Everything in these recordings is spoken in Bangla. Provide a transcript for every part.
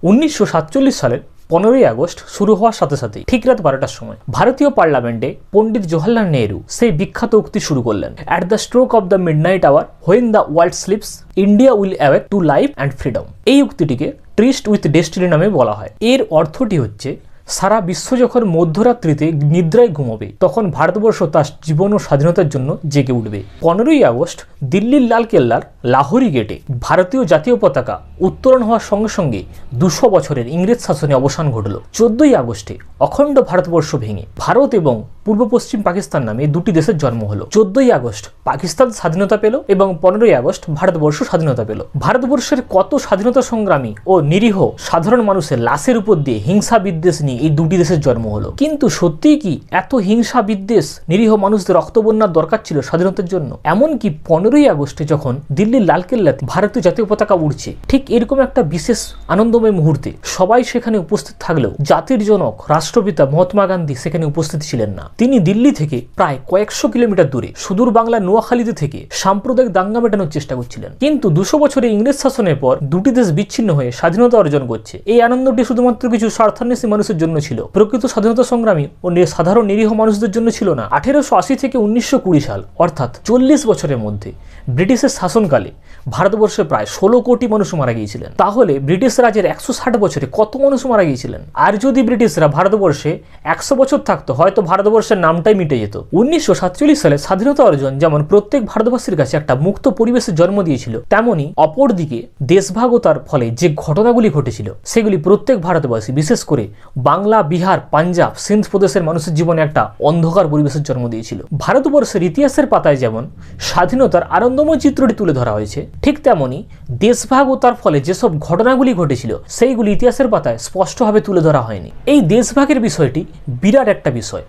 1947 সালের 15ই আগস্ট শুরু হওয়ার সাথে সাথে ঠিক রাত 12টার সময় ভারতীয় পার্লামেন্টে পণ্ডিত জওহরলাল নেহরু সেই বিখ্যাত উক্তি শুরু করলেন, at the stroke of the midnight hour when the world sleeps India will awake to life and freedom. এই উক্তিটিকে ট্রিস্ট উইথ ডেস্টিনি নামে বলা হয়। এর অর্থটি হচ্ছে, সারা বিশ্ব যখন মধ্যরাত্রিতে নিদ্রায় ঘুমাবে তখন ভারতবর্ষ তার জীবন ও স্বাধীনতার জন্য জেগে উঠবে। 15ই আগস্ট দিল্লির লালকেল্লার লাহোরি গেটে ভারতীয় জাতীয় পতাকা উত্তোলন হওয়ার সঙ্গে সঙ্গে 200 বছরের ইংরেজ শাসনে অবসান ঘটল। 14ই আগস্টে অখণ্ড ভারতবর্ষ ভেঙে ভারত এবং পূর্ব পশ্চিম পাকিস্তান নামে দুটি দেশের জন্ম হলো। 14ই আগস্ট পাকিস্তান স্বাধীনতা পেল এবং 15ই আগস্ট ভারতবর্ষ স্বাধীনতা পেল। ভারতবর্ষের কত স্বাধীনতা সংগ্রামী ও নিরীহ সাধারণ মানুষের লাশের উপর দিয়ে হিংসা বিদ্বেষ নিয়ে এই দুটি দেশের জন্ম হলো। কিন্তু সত্যিই কি এত হিংসা বিদ্বেষ, নিরীহ মানুষদের রক্তবন্যার দরকার ছিল স্বাধীনতার জন্য? এমনকি 15ই আগস্টে যখন দিল্লির লালকেল্লাতে ভারতীয় জাতীয় পতাকা উড়ছে, ঠিক এরকম একটা বিশেষ আনন্দময় মুহূর্তে সবাই সেখানে উপস্থিত থাকলেও জাতির জনক রাষ্ট্রপিতা মহাত্মা গান্ধী সেখানে উপস্থিত ছিলেন না। তিনি দিল্লি থেকে প্রায় কয়েকশো কিলোমিটার দূরে সুদূর বাংলার নোয়াখালীতে থেকে সাম্প্রদায়িক দাঙ্গা মেটানোর চেষ্টা করছিলেন। কিন্তু 200 বছরের ইংরেজ শাসনের পর দুটি দেশ বিচ্ছিন্ন হয়ে স্বাধীনতা অর্জন করছে। এই আনন্দটি শুধুমাত্র কিছু স্বার্থান্বেষী মানুষের জন্য ছিল, প্রকৃত স্বাধীনতা সংগ্রামী ও সাধারণ নিরীহ মানুষদের জন্য ছিল না। 1880 থেকে 1920 সাল অর্থাৎ 40 বছরের মধ্যে ব্রিটিশের শাসনকালে ভারতবর্ষে প্রায় 16 কোটি মানুষ মারা গিয়েছিলেন। তাহলে ব্রিটিশ রাজের 160 বছরে কত মানুষ মারা গিয়েছিলেন? আর যদি ব্রিটিশরা ভারতবর্ষে 100 বছর থাকতো, হয়তো ভারতবর্ষের নামটাই মিটে যেত। 1947 সালে স্বাধীনতা অর্জন যেমন প্রত্যেক ভারতবাসীর কাছে একটা মুক্ত পরিবেশের জন্ম দিয়েছিল, তেমনি অপরদিকে দেশভাগতার ফলে যে ঘটনাগুলি ঘটেছিল সেগুলি প্রত্যেক ভারতবাসী, বিশেষ করে বাংলা, বিহার, পাঞ্জাব, সিন্ধ প্রদেশের মানুষের জীবনে একটা অন্ধকার পরিবেশের জন্ম দিয়েছিল। ভারতবর্ষের ইতিহাসের পাতায় যেমন স্বাধীনতার আনন্দময় চিত্রটি তুলে ধরা হয়েছে, ঠিক তেমনি দেশভাগ ও তার ফলে যেসব ঘটনাগুলি ঘটেছিল সেইগুলি ইতিহাসের পাতায় স্পষ্টভাবে তুলে ধরা হয়নি। এই দেশভাগের বিষয়টি বিরাট একটা বিষয়।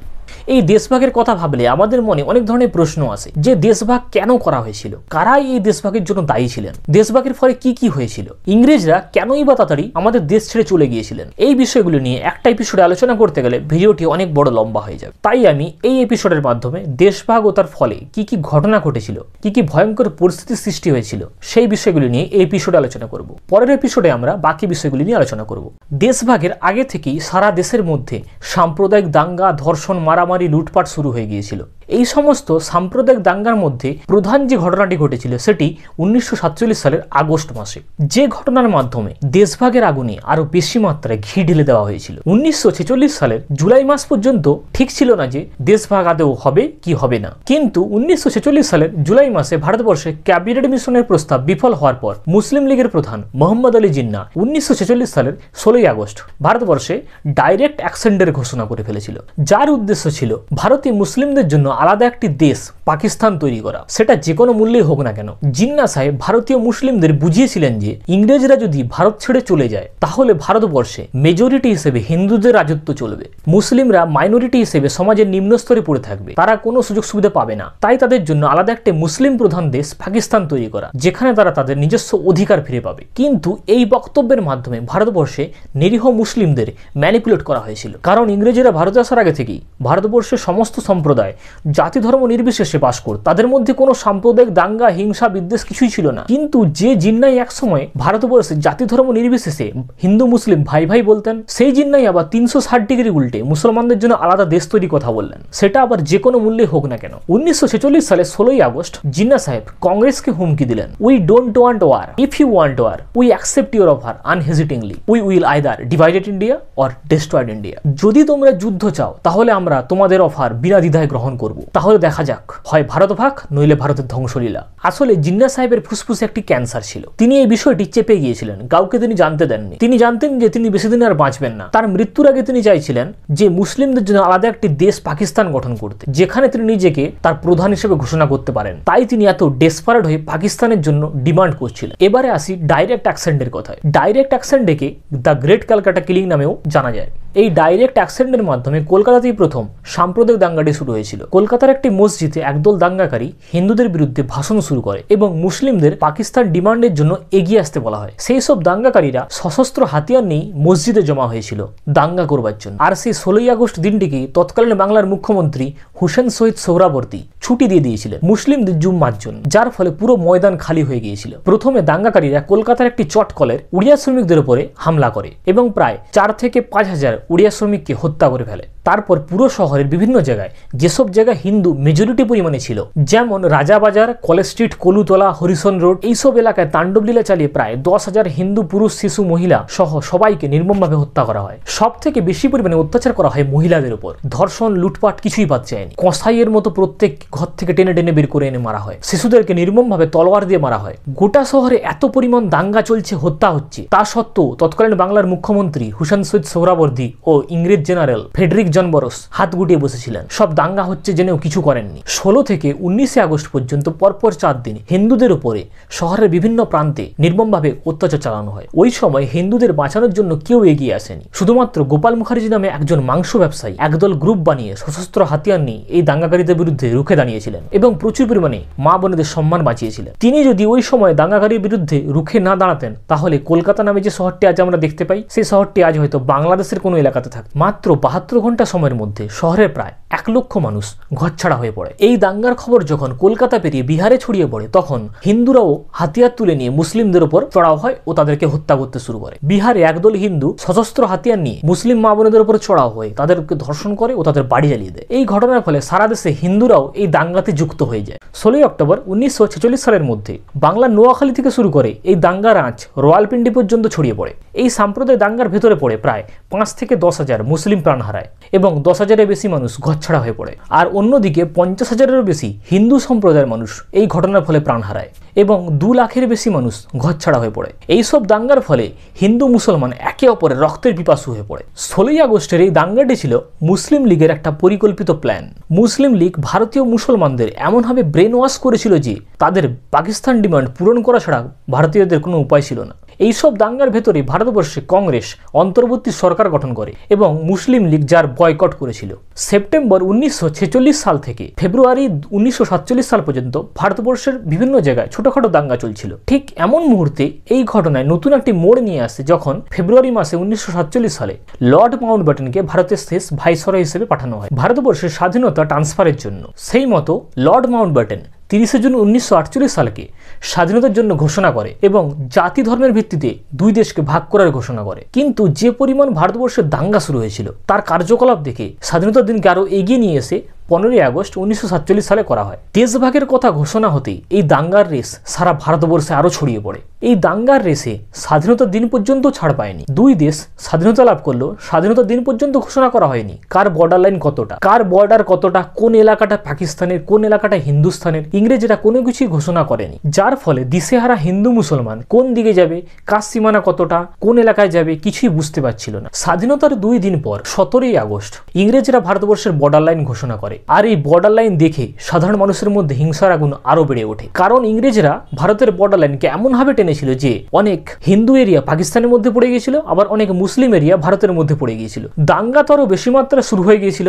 এই দেশভাগের কথা ভাবলে আমাদের মনে অনেক ধরনের প্রশ্ন আসে যে দেশভাগ কেন করা হয়েছিল, কারাই এই দেশভাগের জন্য দায়ী ছিলেন, দেশভাগের ফলে কি কি হয়েছিল, ইংরেজরা কেনই বা তাড়াতাড়ি আমাদের দেশ ছেড়ে চলে গিয়েছিলেন। এই বিষয়গুলো নিয়ে একটা এপিসোডে আলোচনা করতে গেলে ভিডিওটি অনেক বড় লম্বা হয়ে যাবে। তাই আমি এই এপিসোডের মাধ্যমে দেশভাগ ও তার ফলে কি কি ঘটনা ঘটেছিল, কি কি ভয়ঙ্কর পরিস্থিতির সৃষ্টি হয়েছিল সেই বিষয়গুলি নিয়ে এই এপিসোডে আলোচনা করব। পরের এপিসোডে আমরা বাকি বিষয়গুলি নিয়ে আলোচনা করব। দেশভাগের আগে থেকেই সারা দেশের মধ্যে সাম্প্রদায়িক দাঙ্গা, ধর্ষণ, মারামারি, লুটপাট শুরু হয়ে গিয়েছিল। এই সমস্ত সাম্প্রদায়িক দাঙ্গার মধ্যে প্রধান যে ঘটনাটি ঘটেছিল সেটি 1947 সালের আগস্ট মাসে, যে ঘটনার মাধ্যমে দেশভাগের আগুনে আরো বেশি মাত্রায় ঘি ঢেলে দেওয়া হয়েছিল। 1946 সালের জুলাই মাস পর্যন্ত ঠিক ছিল না যে দেশভাগ আদৌ হবে কি হবে না, কিন্তু 1946 সালের জুলাই মাসে ভারতবর্ষে ক্যাবিনেট মিশনের প্রস্তাব বিফল হওয়ার পর মুসলিম লীগের প্রধান মোহাম্মদ আলী জিন্নাহ 1946 সালের 16ই আগস্ট ভারতবর্ষে ডাইরেক্ট অ্যাকশনের ঘোষণা করে ফেলেছিল, যার উদ্দেশ্য ছিল ভারতীয় মুসলিমদের জন্য আলাদা একটি দেশ পাকিস্তান তৈরি করা, সেটা যে কোনো মূল্যেই হোক না কেন। জিন্নাহ সাহেব ভারতীয় মুসলিমদের বুঝিয়েছিলেন যে ইংরেজরা যদি ভারত ছেড়ে চলে যায় তাহলে ভারতবর্ষে মেজরিটি হিসেবে হিন্দুদের রাজত্ব চলবে, মুসলিমরা মাইনরিটি হিসেবে সমাজের নিম্ন স্তরে পড়ে থাকবে, তারা কোনো সুযোগ সুবিধা পাবে না। তাই তাদের জন্য আলাদা একটা মুসলিম প্রধান দেশ পাকিস্তান তৈরি করা, যেখানে তারা তাদের নিজস্ব অধিকার ফিরে পাবে। কিন্তু এই বক্তব্যের মাধ্যমে ভারতবর্ষে নিরীহ মুসলিমদের ম্যানিপুলেট করা হয়েছিল, কারণ ইংরেজরা ভারতে আসার আগে থেকেই ভারতবর্ষের সমস্ত সম্প্রদায় জাতি ধর্ম নির্বিশেষে বাস করত, তাদের মধ্যে কোনো সাম্প্রদায়িক দাঙ্গা, হিংসা, বিদ্বেষ কিছুই ছিল না। কিন্তু যে জিন্নাহ এক সময় ভারতবর্ষে জাতি ধর্ম নির্বিশেষে হিন্দু মুসলিম ভাই ভাই বলতেন, সেই জিন্নাহ আবার 360 ডিগ্রি উল্টে মুসলমানদের জন্য আলাদা দেশ তৈরি কথা বললেন, সেটা আবার যে কোনো মূল্যে হোক না কেন। 1946 সালে 16ই আগস্ট জিন্নাহ সাহেব কংগ্রেসকে হুমকি দিলেন, we don't want war, if you want war we accept your offer unhesitatingly, we will either divided India or destroyed India. যদি তোমরা যুদ্ধ চাও তাহলে আমরা তোমাদের অফার বিনা দ্বিধায় গ্রহণ করব, তাহলে দেখা যাক হয় ভারত ভাগ নইলে ভারতের ধ্বংসলীলা। আসলে জিন্নাহ সাহেবের ফুসফুসে একটি ক্যান্সার ছিল, তিনি এই বিষয়টি চেপে গিয়েছিলেন, কাউকে তিনি জানতে দেননি। তিনি জানতেন যে তিনি বেশি দিন আর বাঁচবেন না। তার মৃত্যুর আগে তিনি চাইছিলেন যে মুসলিমদের জন্য আলাদা একটি দেশ পাকিস্তান গঠন করতে, যেখানে তিনি নিজেকে তার প্রধান হিসেবে ঘোষণা করতে পারেন। তাই তিনি এত ডেসপারেট হয়ে পাকিস্তানের জন্য ডিমান্ড করছিলেন। এবারে আসি ডাইরেক্ট অ্যাকশনের কথায়। ডাইরেক্ট অ্যাকশন ডেকে দ্য গ্রেট ক্যালকাটা কিলিং নামেও জানা যায়। এই ডাইরেক্ট অ্যাকশনের মাধ্যমে কলকাতাতেই প্রথম সাম্প্রদায়িক দাঙ্গাটি শুরু হয়েছিল। কলকাতার একটি মসজিদে একদল দাঙ্গাকারী হিন্দুদের বিরুদ্ধে ভাষণ শুরু করে এবং মুসলিমদের পাকিস্তান ডিমান্ডের জন্য এগিয়ে আসতে বলা হয়। সেই সব দাঙ্গাকারীরা সশস্ত্র হাতিয়ার নিয়ে মসজিদে জমা হয়েছিল দাঙ্গা করবার জন্য। আর সেই 16ই আগস্ট দিনটিকে তৎকালীন বাংলার মুখ্যমন্ত্রী হুসেন শহীদ সোহরাবর্দী ছুটি দিয়ে দিয়েছিলেন মুসলিমদের জুম্মার জন্য, যার ফলে পুরো ময়দান খালি হয়ে গিয়েছিল। প্রথমে দাঙ্গাকারীরা কলকাতার একটি চট কলের উড়িয়া শ্রমিকদের উপরে হামলা করে এবং প্রায় 4 থেকে 5 হাজার উড়িয়া শ্রমিককে হত্যা করে ফেলে। তারপর পুরো শহরের বিভিন্ন জায়গায় যেসব জায়গায় হিন্দু মেজরিটি পরিমাণে ছিল, যেমন Rajabazar, college street, Colootola, Harrison road, এইসব এলাকায় তাণ্ডবলীলা চালিয়ে প্রায় 10,000 হিন্দু পুরুষ, শিশু, মহিলা সহ সবাইকে নির্মমভাবে হত্যা করা হয়। সব থেকে বেশি পরিমাণে অত্যাচার করা হয় মহিলাদের উপর। ধর্ষণ, লুটপাট কিছুই বাদ যায়নি। কসাইয়ের মতো প্রত্যেক ঘর থেকে টেনে টেনে বের করে এনে মারা হয়। শিশুদেরকে নির্মমভাবে তলোয়ার দিয়ে মারা হয়। গোটা শহরে এত পরিমাণ দাঙ্গা চলছে, হত্যা হচ্ছে, তা সত্ত্বেও তৎকালীন বাংলার মুখ্যমন্ত্রী হুসেন শহীদ সোহরাবর্দী ও ইংরেজ জেনারেল ফ্রেডরিক জন বরস হাত গুটিয়ে বসেছিলেন। সব দাঙ্গা হচ্ছে জেনেও কিছু করেননি। 16 থেকে 19 আগস্ট পর্যন্ত পরপর 4 দিন হিন্দুদের উপরে শহরের বিভিন্ন প্রান্তে নির্মমভাবে অত্যাচার চালানো হয়। ওই সময় হিন্দুদের বাঁচানোর জন্য কেউ এগিয়ে আসেনি। শুধুমাত্র গোপাল মুখার্জি নামে একজন মাংস ব্যবসায়ী একদল গ্রুপ বানিয়ে সশস্ত্র হাতিয়ার নিয়ে এই দাঙ্গাকারীদের বিরুদ্ধে রুখে দাঁড়িয়েছিলেন এবং প্রচুর পরিমাণে মা বোনেদের সম্মান বাঁচিয়েছিলেন। তিনি যদি ওই সময় দাঙ্গাকারীর বিরুদ্ধে রুখে না দাঁড়াতেন, তাহলে কলকাতা নামে যে শহরটি আজ আমরা দেখতে পাই, সেই শহরটি আজ হয়তো বাংলাদেশের কোনো এলাকাতে থাকে। মাত্র 72 ঘন্টা সময়ের মধ্যে শহরের প্রায় 1 লক্ষ মানুষ ঘরছাড়া হয়ে পড়ে। এই দাঙ্গার খবর যখন কলকাতা পেরিয়ে বিহারে ছড়িয়ে পড়ে, তখন হিন্দুরাও হাতিয়ার তুলে নিয়ে মুসলিমদের উপর চড়াও হয় ও তাদেরকে হত্যা করতে শুরু করে। বিহারে একদল হিন্দু সশস্ত্র হাতিয়ার নিয়ে মুসলিম মা বোনেদের উপর চড়াও হয়ে তাদেরকে ধর্ষণ করে ও তাদের বাড়ি জ্বালিয়ে দেয়। এই ঘটনার ফলে সারা দেশে হিন্দুরাও এই দাঙ্গাতে যুক্ত হয়ে যায়। 16ই অক্টোবর 1946 সালের মধ্যে বাংলার নোয়াখালী থেকে শুরু করে এই দাঙ্গার আঁচ রাওয়ালপিন্ডি পর্যন্ত ছড়িয়ে পড়ে। এই সাম্প্রদায়িক দাঙ্গার ভেতরে পড়ে প্রায় 5 থেকে 10 হাজার মুসলিম প্রাণ হারায় এবং 10 হাজারের বেশি মানুষ ঘরছাড়া হয়ে পড়ে। আর অন্যদিকে 50 হাজারেরও বেশি হিন্দু সম্প্রদায়ের মানুষ এই ঘটনার ফলে প্রাণ হারায় এবং 2 লাখের বেশি মানুষ ঘরছাড়া হয়ে পড়ে। এইসব দাঙ্গার ফলে হিন্দু মুসলমান একে অপরের রক্তের পিপাসু হয়ে পড়ে। 16ই আগস্টের এই দাঙ্গাটি ছিল মুসলিম লীগের একটা পরিকল্পিত প্ল্যান। মুসলিম লীগ ভারতীয় মুসলমানদের এমনভাবে ব্রেন ওয়াশ করেছিল যে তাদের পাকিস্তান ডিমান্ড পূরণ করা ছাড়া ভারতীয়দের কোনো উপায় ছিল না। এইসব দাঙ্গার ভেতরে ভারতবর্ষে কংগ্রেস অন্তর্বর্তী সরকার গঠন করে এবং মুসলিম লীগ যার বয়কট করেছিল। সেপ্টেম্বর 1946 সাল থেকে ফেব্রুয়ারি 1947 সাল পর্যন্ত ভারতবর্ষের বিভিন্ন জায়গায় ছোটখাটো দাঙ্গা চলছিল। ঠিক এমন মুহূর্তে এই ঘটনায় নতুন একটি মোড় নিয়ে আসে যখন ফেব্রুয়ারি মাসে 1947 সালে লর্ড মাউন্টব্যাটেনকে ভারতের শেষ ভাইসরয় হিসেবে পাঠানো হয় ভারতবর্ষের স্বাধীনতা ট্রান্সফারের জন্য। সেই মতো লর্ড মাউন্টব্যাটেন 30 জুন 1948 সালকে স্বাধীনতার জন্য ঘোষণা করে এবং জাতি ধর্মের ভিত্তিতে 2 দেশকে ভাগ করার ঘোষণা করে। কিন্তু যে পরিমাণ ভারতবর্ষের দাঙ্গা শুরু হয়েছিল, তার কার্যকলাপ দেখে স্বাধীনতার দিনকে আরও এগিয়ে নিয়ে এসে 15ই আগস্ট 1947 সালে করা হয়। দেশভাগের কথা ঘোষণা হতেই এই দাঙ্গার রেস সারা ভারতবর্ষে আরও ছড়িয়ে পড়ে। এই দাঙ্গার রেসে স্বাধীনতার দিন পর্যন্ত ছাড় পায়নি। 2 দেশ স্বাধীনতা লাভ করলেও স্বাধীনতার দিন পর্যন্ত ঘোষণা করা হয়নি কার বর্ডার লাইন কতটা, কার বর্ডার কতটা, কোন এলাকাটা পাকিস্তানের, কোন এলাকাটা হিন্দুস্তানের। ইংরেজরা কোনো কিছুই ঘোষণা করেনি, যার ফলে দিশেহারা হিন্দু মুসলমান কোন দিকে যাবে, কার সীমানা কতটা, কোন এলাকায় যাবে, কিছুই বুঝতে পারছিল না। স্বাধীনতার 2 দিন পর 17ই আগস্ট ইংরেজরা ভারতবর্ষের বর্ডার লাইন ঘোষণা করে। আর এই বর্ডার লাইন দেখে সাধারণ মানুষের মধ্যে হিংসার আগুন আরো বেড়ে ওঠে, কারণ ইংরেজরা ভারতের বর্ডার লাইনকে এমনভাবে টেনেছিল যে অনেক হিন্দু এরিয়া পাকিস্তানের মধ্যে পড়ে গিয়েছিল, আবার অনেক মুসলিম এরিয়া ভারতের মধ্যে পড়ে গিয়েছিল। দাঙ্গা তো আরো বেশি মাত্রায় শুরু হয়ে গিয়েছিল।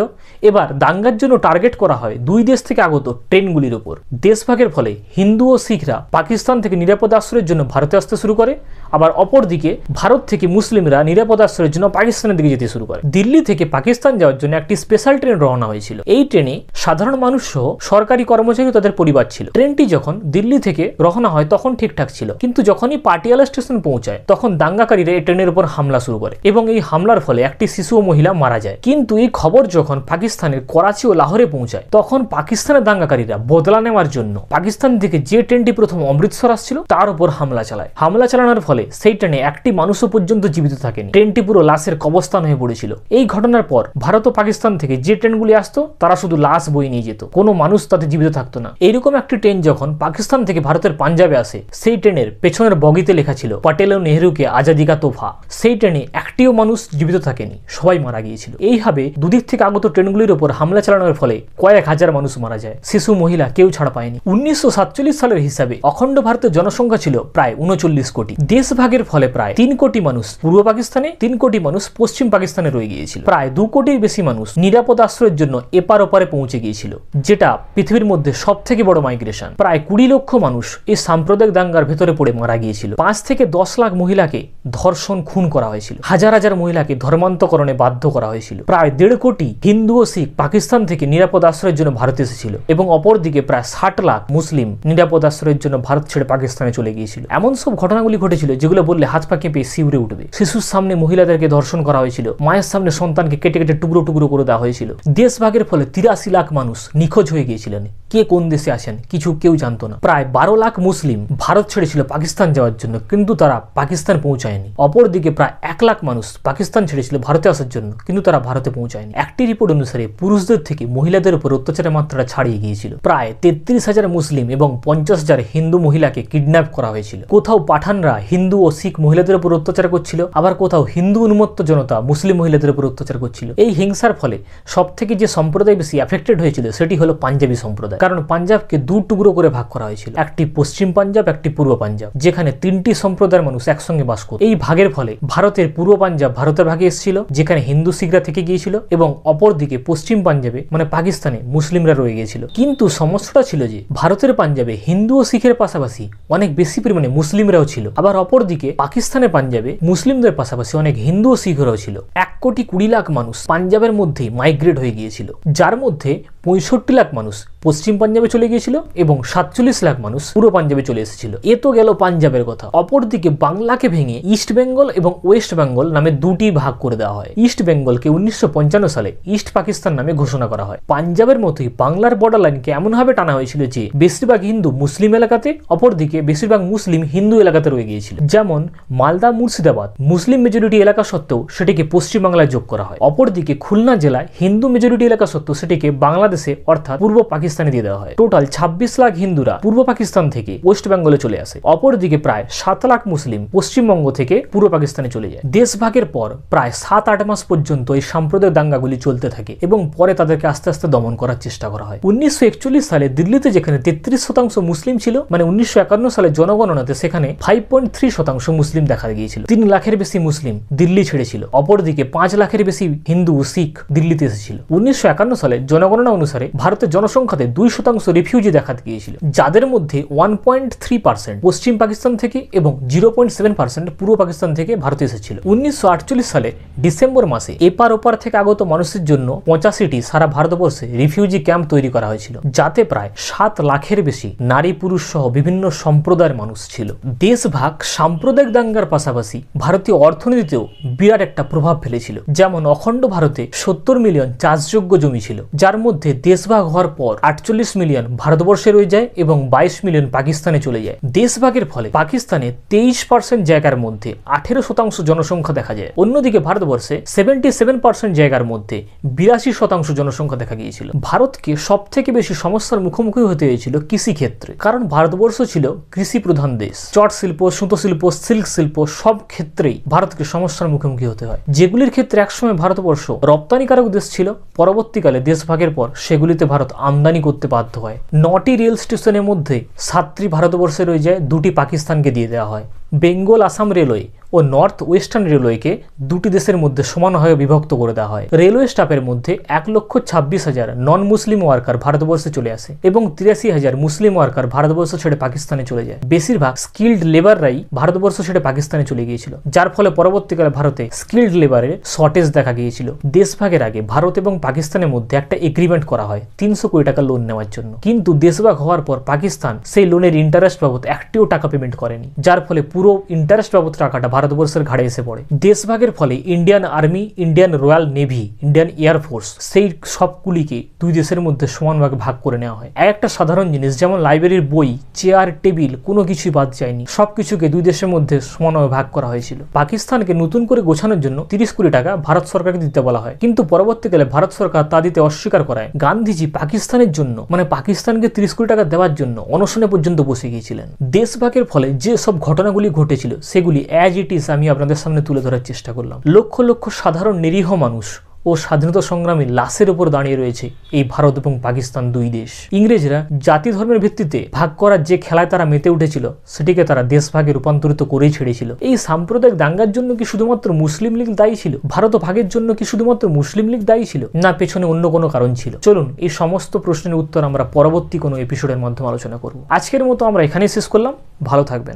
এবার দাঙ্গার জন্য টার্গেট করা হয় 2 দেশ থেকে আগত ট্রেনগুলির উপর। দেশভাগের ফলে হিন্দু ও শিখরা পাকিস্তান থেকে নিরাপদ আশ্রয়ের জন্য ভারতে আসতে শুরু করে, আবার অপরদিকে ভারত থেকে মুসলিমরা নিরাপদ আশ্রয়ের জন্য পাকিস্তানের দিকে যেতে শুরু করে। দিল্লি থেকে পাকিস্তান যাওয়ার জন্য একটি স্পেশাল ট্রেন রওনা হয়েছিল। এই ট্রেনে সাধারণ মানুষ সহ সরকারি কর্মচারী তাদের পরিবার ছিল। ট্রেনটি যখন দিল্লি থেকে রওনা হয় তখন ঠিকঠাক ছিল, কিন্তু যখনই পাটিয়ালা স্টেশন পৌঁছায় তখন দাঙ্গাকারীরা এই ট্রেনের উপর হামলা শুরু করে এবং এই হামলার ফলে একটি শিশু ও মহিলা মারা যায়। কিন্তু এই খবর যখন পাকিস্তানের করাচি ও লাহোরে পৌঁছায় তখন পাকিস্তানের দাঙ্গাকারীরা বদলা নেওয়ার জন্য পাকিস্তান থেকে যে ট্রেনটি প্রথম অমৃতসর আসছিল তার উপর হামলা চালায়। হামলা চালানোর ফলে সেই ট্রেনে একটি মানুষও পর্যন্ত জীবিত থাকেনি। ট্রেনটি পুরো লাশের কবরস্থান হয়ে পড়েছিল। এই ঘটনার পর ভারত ও পাকিস্তান থেকে যে ট্রেনগুলি আসতো তারা শুধু লাশ বয়ে নিয়ে যেত, কোনো মানুষ তাতে জীবিত থাকতো না। এইরকম একটি ট্রেন যখন পাকিস্তান থেকে ভারতের পাঞ্জাবে আসে, সেই ট্রেনের পেছন পেছনের বগিতে লেখা ছিল পটেল ও নেহরুকে আজাদি কা তোহফা। সেই ট্রেনে একটিও মানুষ জীবিত থাকেনি, সবাই মারা গিয়েছিল। এইভাবে দুদিক থেকে আগত ট্রেনগুলির উপর হামলা চালানোর ফলে কয়েক হাজার মানুষ মারা যায়, শিশু মহিলা কেউ ছাড়া পায়নি। 1947 সালের হিসাবে অখণ্ড ভারতের জনসংখ্যা ছিল প্রায় 39 কোটি। দেশভাগের ফলে প্রায় 3 কোটি মানুষ পূর্ব পাকিস্তানে, 3 কোটি মানুষ পশ্চিম পাকিস্তানে রয়ে গিয়েছিল। প্রায় 2 কোটির বেশি মানুষ নিরাপদ আশ্রয়ের জন্য এপার ওপারে পৌঁছে গিয়েছিল, যেটা পৃথিবীর মধ্যে সব থেকে বড় মাইগ্রেশন। প্রায় 20 লক্ষ মানুষ এই সাম্প্রদায়িক দাঙ্গার ভেতরে পড়ে মারা গিয়েছিল। 5 থেকে 10 লাখ মহিলাকে ধর্ষণ, খুন করা হয়েছিল। হাজার হাজার মহিলাকে ধর্মান্তকরণে বাধ্য করা হয়েছিল। প্রায় 1.5 কোটি হিন্দু ও শিখ পাকিস্তান থেকে নিরাপদ আশ্রয়ের জন্য ভারতে এসেছিল এবং অপরদিকে প্রায় 60 লাখ মুসলিম নিরাপদ আশ্রয়ের জন্য ভারত ছেড়ে পাকিস্তানে চলে গিয়েছিল। এমন সব ঘটনাগুলি ঘটেছিল যেগুলো বললে হাত পা কেঁপে শিউরে উঠবে। শিশুর সামনে মহিলাদেরকে ধর্ষণ করা হয়েছিল, মায়ের সামনে সন্তানকে কেটে কেটে টুকরো টুকরো করে দেওয়া হয়েছিল। দেশভাগের ফলে 83 লাখ মানুষ নিখোঁজ হয়ে গিয়েছিলেন। কে কোন দেশে আসেন কেউ জানতো না। প্রায় 12 লাখ মুসলিম ভারত ছেড়েছিল পাকিস্তান যাওয়ার জন্য, কিন্তু তারা পাকিস্তান পৌঁছায়নি। অপরদিকে প্রায় 1 লাখ মানুষ পাকিস্তান ছেড়েছিল ভারতে আসার জন্য, কিন্তু তারা ভারতে পৌঁছায়নি। একটি রিপোর্ট অনুসারে পুরুষদের থেকে মহিলাদের উপর অত্যাচারের মাত্রা ছাড়িয়ে গিয়েছিল। প্রায় 33,000 মুসলিম এবং 50,000 হিন্দু মহিলাকে কিডন্যাপ করা হয়েছিল। কোথাও পাঠানরা হিন্দু ও শিখ মহিলাদের উপর অত্যাচার করছিল, আবার কোথাও হিন্দু উন্মত্ত জনতা মুসলিম মহিলাদের উপর অত্যাচার করছিল। এই হিংসার ফলে সব থেকে যে সম্প্রদায় বেশি এফেক্টেড হয়েছিল সেটি হলো পাঞ্জাবি সম্প্রদায়। কারণ পাঞ্জাবকে 2 টুকরো করে ভাগ করা হয়েছিল, একটি পশ্চিম পাঞ্জাব, একটি পূর্ব পাঞ্জাব, যেখানে 3টি সম্প্রদায়ের মানুষ একসঙ্গে বাস করত। এই ভাগের ফলে ভারতের পূর্ব পাঞ্জাব ভারতের ভাগে এসেছিল, যেখানে হিন্দু শিখরা থেকে গিয়েছিল, এবং অপরদিকে পশ্চিম পাঞ্জাবে মানে পাকিস্তানে মুসলিমরা রয়ে গিয়েছিল। কিন্তু সমস্যাটা ছিল যে ভারতের পাঞ্জাবে হিন্দু ও শিখের পাশাপাশি অনেক বেশি পরিমাণে মুসলিমরাও ছিল, আবার অপরদিকে পাকিস্তানের পাঞ্জাবে মুসলিমদের পাশাপাশি অনেক হিন্দু ও শিখরাও ছিল। 1,20 লাখ মানুষ পাঞ্জাবের মধ্যে মাইগ্রেট হয়ে গিয়েছিল, যার মধ্যে 65 লাখ মানুষ পশ্চিম পাঞ্জাবে চলে গিয়েছিল এবং 47 লাখ মানুষ পূর্ব পাঞ্জাবে চলে এসেছিল। এ তো গেল পাঞ্জাবের কথা। অপরদিকে বাংলাকে ভেঙে ইস্ট বেঙ্গল এবং ওয়েস্ট বেঙ্গল নামে 2টি ভাগ করে দেওয়া হয়। ইস্ট বেঙ্গলকে 1955 সালে ইস্ট পাকিস্তান নামে ঘোষণা করা হয়। পাঞ্জাবের মতোই বাংলার বর্ডার লাইনকে এমনভাবে টানা হয়েছিল যে বেশিরভাগ হিন্দু মুসলিম এলাকাতে, অপরদিকে বেশিরভাগ মুসলিম হিন্দু এলাকাতে রয়ে গিয়েছিল। যেমন মালদা, মুর্শিদাবাদ মুসলিম মেজরিটি এলাকা সত্ত্বেও সেটিকে পশ্চিমবাংলায় যোগ করা হয়। অপরদিকে খুলনা জেলায় হিন্দু মেজরিটি এলাকা সত্ত্বেও সেটিকে বাংলাদেশে অর্থাৎ পূর্ব পাকিস্তানে দিয়ে দেওয়া হয়। টোটাল 26 লাখ হিন্দুরা পূর্ব পাকিস্তান থেকে ওয়েস্ট বেঙ্গলে চলে আসে। অপরদিকে প্রায় 7 লাখ মুসলিম পশ্চিমবঙ্গ থেকে পূর্ব পাকিস্তানে চলে যায়। দেশভাগের পর প্রায় 7-8 মাস পর্যন্ত এই সাম্প্রদায়িক দাঙ্গাগুলি চলতে থাকে এবং পরে তাদেরকে আস্তে আস্তে দমন করার চেষ্টা করা হয়। 1941 সালে দিল্লিতে যেখানে 33% মুসলিম ছিল, মানে 1951 সালে জনগণনাতে সেখানে 5.3% মুসলিম দেখা গিয়েছিল। 3 লাখের বেশি মুসলিম দিল্লি ছেড়েছিল। অপরদিকে 5 লাখের বেশি হিন্দু ও শিখ দিল্লিতে এসেছিল। 1951 সালে জনগণনা অনুসারে ভারতের জনসংখ্যাতে 2% রিফিউজি দেখা গিয়েছিল, যাদের মধ্যে 1.3% পশ্চিম পাকিস্তান থেকে এবং 0.7% পূর্ব পাকিস্তান থেকে ভারতে এসেছিল। 1948 সালে ডিসেম্বর মাসে এপার ওপার থেকে আগত মানুষের জন্য 85টি সারা ভারতবর্ষে রিফিউজি ক্যাম্প তৈরি করা হয়েছিল, যাতে প্রায় 7 লাখের বেশি নারী পুরুষ সহ বিভিন্ন সম্প্রদায়ের মানুষ ছিল। দেশভাগ সাম্প্রদায়িক দাঙ্গার পাশাপাশি ভারতীয় অর্থনীতিতেও বিরাট একটা প্রভাব ফেলেছিল। যেমন অখণ্ড ভারতে 70 মিলিয়ন চাষযোগ্য জমি ছিল, যার মধ্যে দেশভাগ হওয়ার পর 48 মিলিয়ন ভারতবর্ষে রয়ে যায় এবং 22 মিলিয়ন পাকিস্তানে চলে যায়। দেশভাগের ফলে পাকিস্তানে 23% জায়গার মধ্যে 18% জনসংখ্যা দেখা যায়। অন্যদিকে ভারতবর্ষে 77% জায়গার মধ্যে 82% জনসংখ্যা দেখা গিয়েছিল। ভারতকে সব থেকে বেশি সমস্যার মুখোমুখি হতে হয়েছিল কৃষি ক্ষেত্রে, কারণ ভারতবর্ষ ছিল কৃষি প্রধান দেশ। চট শিল্প, সুতো শিল্প, সিল্ক শিল্প সব ক্ষেত্রেই ভারতকে সমস্যার মুখোমুখি হতে হয়, যেগুলির ক্ষেত্রে একসময় ভারতবর্ষ রপ্তানিকারক দেশ ছিল। পরবর্তীকালে দেশভাগের পর সেগুলিতে ভারত আমদানি করতে বাধ্য হয়। 9টি রেল স্টেশনের মধ্যে 7টি ভারতবর্ষে রয়ে যায়, 2টি পাকিস্তানকে দিয়ে দেওয়া হয়। বেঙ্গল আসাম রেলওয়ে ও নর্থ ওয়েস্টার্ন রেলওয়েকে 2টি দেশের মধ্যে সমানভাবে বিভক্ত করে দেওয়া হয়। রেলওয়ে স্টাফের মধ্যে 1,26,000 নন মুসলিম ওয়ার্কার ভারতবর্ষে চলে আসে এবং 83,000 মুসলিম ওয়ার্কার ভারতবর্ষ ছেড়ে পাকিস্তানে চলে যায়। বেশিরভাগ স্কিল্ড লেবাররাই ভারতবর্ষ ছেড়ে পাকিস্তানে চলে গিয়েছিল, যার ফলে পরবর্তীকালে ভারতে স্কিল্ড লেবারের শর্টেজ দেখা গিয়েছিল। দেশভাগের আগে ভারত এবং পাকিস্তানের মধ্যে একটা এগ্রিমেন্ট করা হয় 300 কোটি টাকা লোন নেওয়ার জন্য, কিন্তু দেশভাগ হওয়ার পর পাকিস্তান সেই লোনের ইন্টারেস্ট বাবদ একটিও টাকা পেমেন্ট করেনি, যার ফলে পুরো ইন্টারেস্ট বাবদ টাকাটা ভারতবর্ষের ঘাড়ে এসে পড়ে। দেশভাগের ফলে Indian army, Indian royal navy, Indian air force সেই সবগুলিকে দুই দেশের মধ্যে সমানভাবে ভাগ করে নেওয়া হয়। একটা সাধারণ জিনিস যেমন লাইব্রেরির বই, চেয়ার, টেবিল কোনো কিছুই বাদ যায়নি, সবকিছুকে দুই দেশের মধ্যে সমানভাবে ভাগ করা হয়েছিল। পাকিস্তানকে নতুন করে গোছানোর জন্য 30 কোটি টাকা ভারত সরকারকে দিতে বলা হয়, কিন্তু পরবর্তীকালে ভারত সরকার তা দিতে অস্বীকার করায় গান্ধীজি পাকিস্তানের জন্য মানে পাকিস্তানকে 30 কোটি টাকা দেওয়ার জন্য অনশনে পর্যন্ত বসে গিয়েছিলেন। দেশভাগের ফলে যে সব ঘটনাগুলি ঘটেছিল সেগুলি অ্যাজ ইট ইজ আমি আপনাদের সামনে তুলে ধরার চেষ্টা করলাম। লক্ষ লক্ষ সাধারণ নিরীহ মানুষ ও স্বাধীনতা সংগ্রামী লাশের উপর দাঁড়িয়ে রয়েছে এই ভারত এবং পাকিস্তান দুই দেশ। ইংরেজরা জাতি ধর্মের ভিত্তিতে ভাগ করার যে খেলায় তারা মেতে উঠেছিল সেটিকে তারা দেশভাগে রূপান্তরিত করেই ছেড়েছিল। এই সাম্প্রদায়িক দাঙ্গার জন্য কি শুধুমাত্র মুসলিম লীগ দায়ী ছিল? ভারত ভাগের জন্য কি শুধুমাত্র মুসলিম লীগ দায়ী ছিল, না পেছনে অন্য কোনো কারণ ছিল? চলুন এই সমস্ত প্রশ্নের উত্তর আমরা পরবর্তী কোনো এপিসোডের মাধ্যমে আলোচনা করব। আজকের মতো আমরা এখানেই শেষ করলাম। ভালো থাকবেন।